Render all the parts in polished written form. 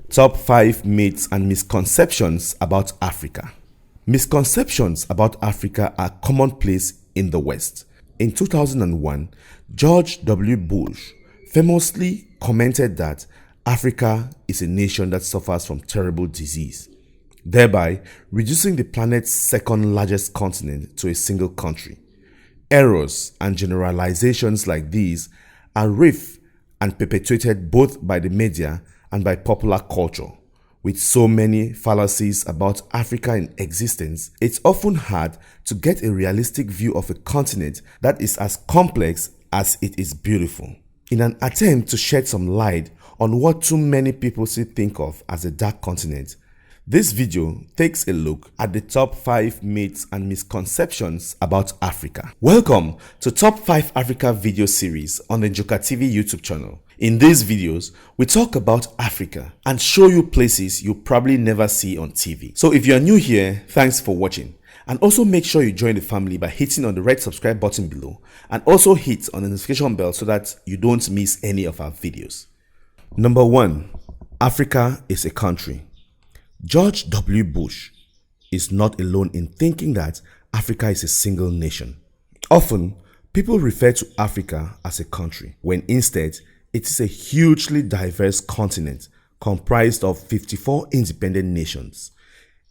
Top 5 myths and misconceptions about Africa. Misconceptions about Africa are commonplace in the West. In 2001, George W. Bush famously commented that Africa is a nation that suffers from terrible disease, thereby reducing the planet's second largest continent to a single country. Errors and generalizations like these are rife and perpetuated both by the media and by popular culture. With so many fallacies about Africa in existence, it's often hard to get a realistic view of a continent that is as complex as it is beautiful. In an attempt to shed some light on what too many people still think of as a dark continent, this video takes a look at the top 5 myths and misconceptions about Africa. Welcome to Top 5 Africa video series on the NJOKA TV YouTube channel. In these videos, we talk about Africa and show you places you probably never see on TV. So if you are new here, thanks for watching. And also make sure you join the family by hitting on the red subscribe button below and also hit on the notification bell so that you don't miss any of our videos. Number 1. Africa is a country. George W. Bush is not alone in thinking that Africa is a single nation. Often, people refer to Africa as a country, when instead, it is a hugely diverse continent comprised of 54 independent nations.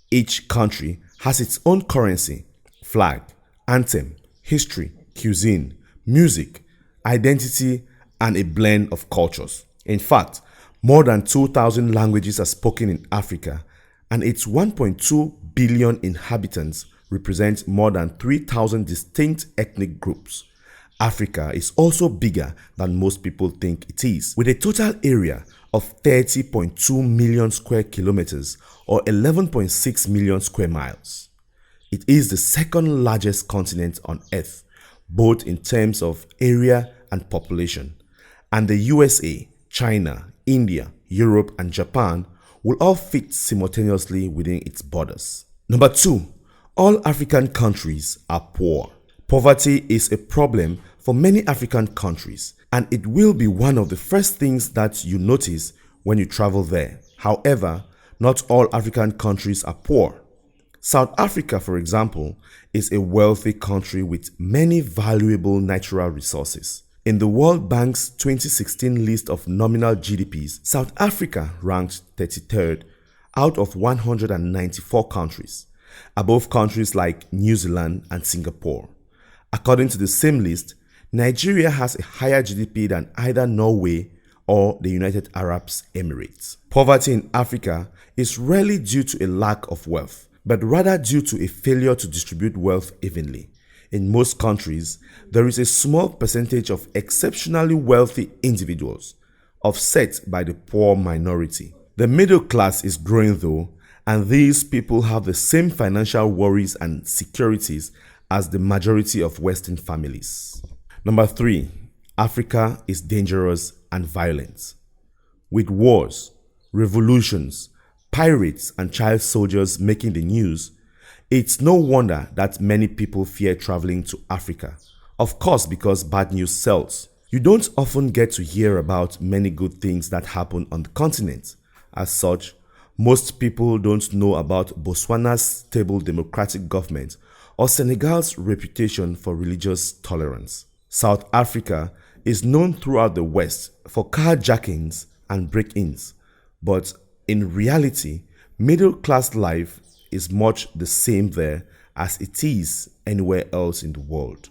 Each country has its own currency, flag, anthem, history, cuisine, music, identity, and a blend of cultures. In fact, more than 2,000 languages are spoken in Africa, and its 1.2 billion inhabitants represent more than 3,000 distinct ethnic groups. Africa is also bigger than most people think it is, with a total area of 30.2 million square kilometers or 11.6 million square miles. It is the second largest continent on Earth, both in terms of area and population, and the USA, China, India, Europe, and Japan will all fit simultaneously within its borders. Number 2. All African countries are poor. Poverty is a problem for many African countries, and it will be one of the first things that you notice when you travel there. However, not all African countries are poor. South Africa, for example, is a wealthy country with many valuable natural resources. In the World Bank's 2016 list of nominal GDPs, South Africa ranked 33rd out of 194 countries, above countries like New Zealand and Singapore. According to the same list, Nigeria has a higher GDP than either Norway or the United Arab Emirates. Poverty in Africa is rarely due to a lack of wealth, but rather due to a failure to distribute wealth evenly. In most countries, there is a small percentage of exceptionally wealthy individuals, offset by the poor minority. The middle class is growing though, and these people have the same financial worries and securities as the majority of Western families. Number 3. Africa is dangerous and violent. With wars, revolutions, pirates, and child soldiers making the news, it's no wonder that many people fear traveling to Africa. Of course, because bad news sells. You don't often get to hear about many good things that happen on the continent. As such, most people don't know about Botswana's stable democratic government or Senegal's reputation for religious tolerance. South Africa is known throughout the West for carjackings and break-ins, but in reality, middle-class life is much the same there as it is anywhere else in the world.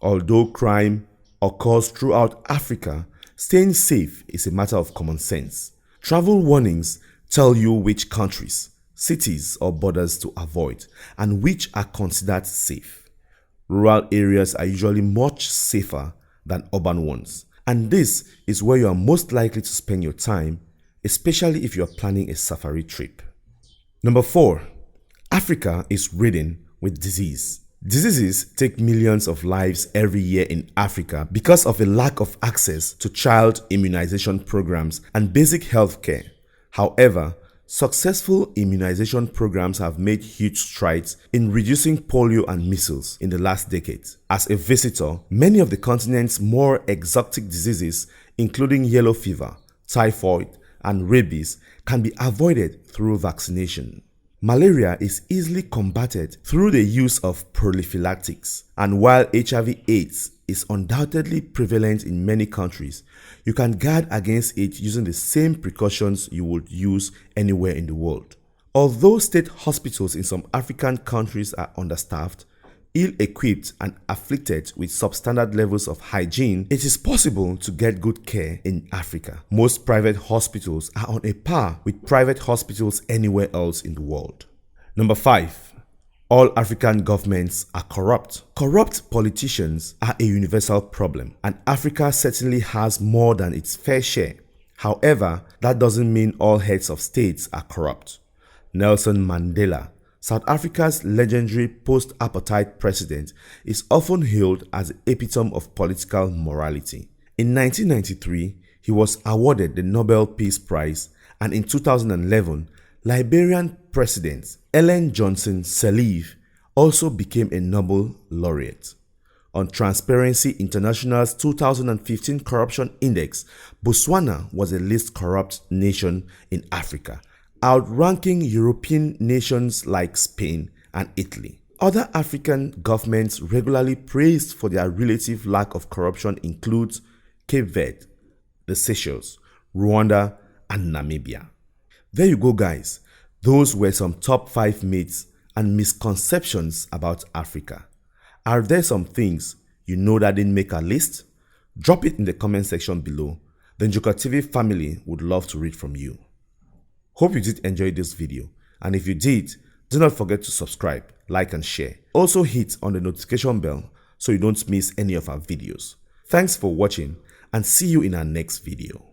Although crime occurs throughout Africa, staying safe is a matter of common sense. Travel warnings tell you which countries, cities, or borders to avoid and which are considered safe. Rural areas are usually much safer than urban ones, and this is where you are most likely to spend your time, especially if you are planning a safari trip. Number 4. Africa is ridden with disease. Diseases take millions of lives every year in Africa because of a lack of access to child immunization programs and basic health care. However, successful immunization programs have made huge strides in reducing polio and measles in the last decade. As a visitor, many of the continent's more exotic diseases, including yellow fever, typhoid, and rabies can be avoided through vaccination. Malaria is easily combated through the use of prophylactics, and while HIV/AIDS is undoubtedly prevalent in many countries, you can guard against it using the same precautions you would use anywhere in the world. Although state hospitals in some African countries are understaffed, ill-equipped and afflicted with substandard levels of hygiene, it is possible to get good care in Africa. Most private hospitals are on a par with private hospitals anywhere else in the world. Number 5. All African governments are corrupt. Corrupt politicians are a universal problem, and Africa certainly has more than its fair share. However, that doesn't mean all heads of states are corrupt. Nelson Mandela, South Africa's legendary post-apartheid president, is often hailed as the epitome of political morality. In 1993, he was awarded the Nobel Peace Prize, and in 2011, Liberian President Ellen Johnson Sirleaf also became a Nobel laureate. On Transparency International's 2015 Corruption Index, Botswana was the least corrupt nation in Africa, outranking European nations like Spain and Italy. Other African governments regularly praised for their relative lack of corruption include Cape Verde, the Seychelles, Rwanda, and Namibia. There you go, guys. Those were some top 5 myths and misconceptions about Africa. Are there some things you know that didn't make our list? Drop it in the comment section below. The NJOKA TV family would love to read from you. Hope you did enjoy this video, and if you did, do not forget to subscribe, like and share. Also hit on the notification bell so you don't miss any of our videos. Thanks for watching, and see you in our next video.